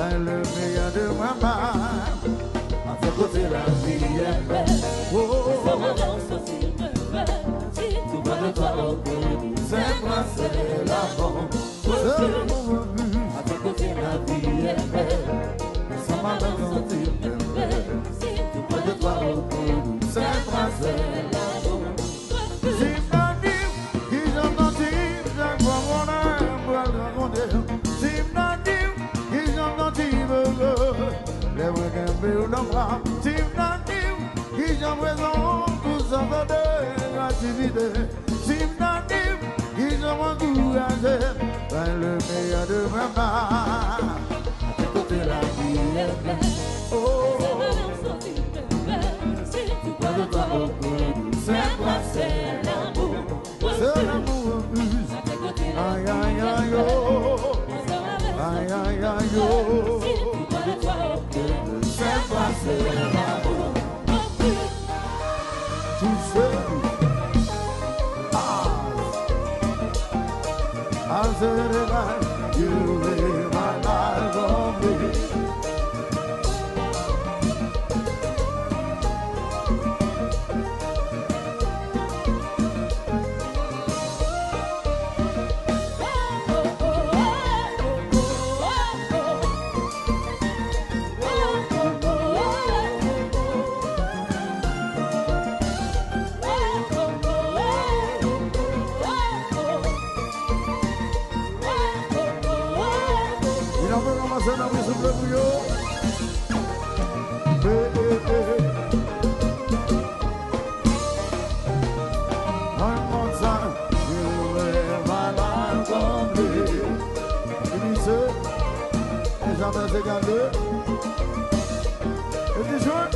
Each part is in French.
Le meilleur de ma main, à ce côté la vie est belle. Oh, ça m'avance aussi me fait. Si tout va de toi au bout, c'est moi, c'est la bombe. À ce côté la vie est belle. Ça m'avance aussi me fait. Si tout va de toi au bout, c'est moi, c'est la bombe. Si ma vie, ils ont menti, j'ai quoi mon âme, moi le raconter. Si ma vie, ils ont menti, les week-ends build up, team not new, ils ont raison, tous en de l'activité. Team not new, ils ont encouragé, ben le meilleur de ma part. À côté la vie est belle, oh, c'est de toi au bout, c'est quoi, c'est l'amour, c'est l'amour en plus. Aïe aïe aïe oh, aïe aïe aïe oh. C'est quoi, c'est l'amour. Tout seul. As a life, you live my life on me. One more time, you live my life complete. Et j'entends ces gars deux. Et tu joues?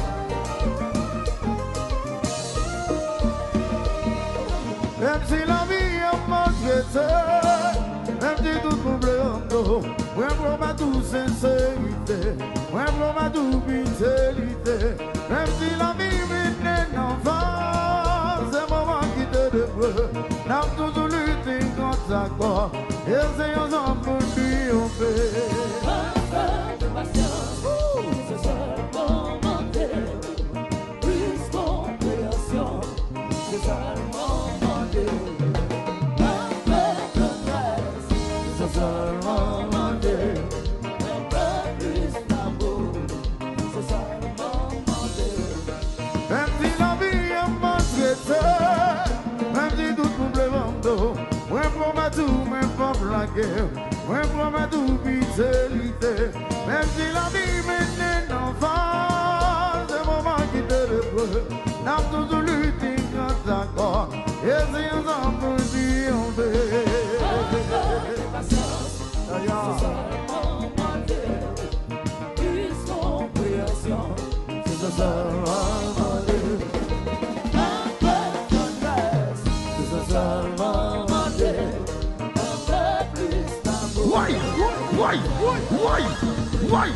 Même si la vie est manquée, même si tout problème, ouais, pour ma douce sincérité, ouais, pour ma douce fidélité, même si la vie est un enfant, c'est moi qui te développe, n'a toujours lutté contre sa corps, et c'est ensemble pour triompher. Un peu de patience, c'est seulement monter, plus compréhension, c'est seulement monter. Un peu de grâce, c'est seulement monter. Un peu plus d'amour, c'est seulement monter. Même si la vie est maltraitée, même si tout problème d'eau, ouais, pour ma tout, même pas blaguer, ouais, pour ma tout, fidélité. Même si la vie mène un enfant, c'est le moment qui te reprend. N'a toujours lutté contre ta corps, et c'est ensemble pour triompher. Patience, c'est seulement monter, plus compréhension, c'est seulement monter. Un peu de grâce, c'est seulement monter, un peu plus d'amour. Why?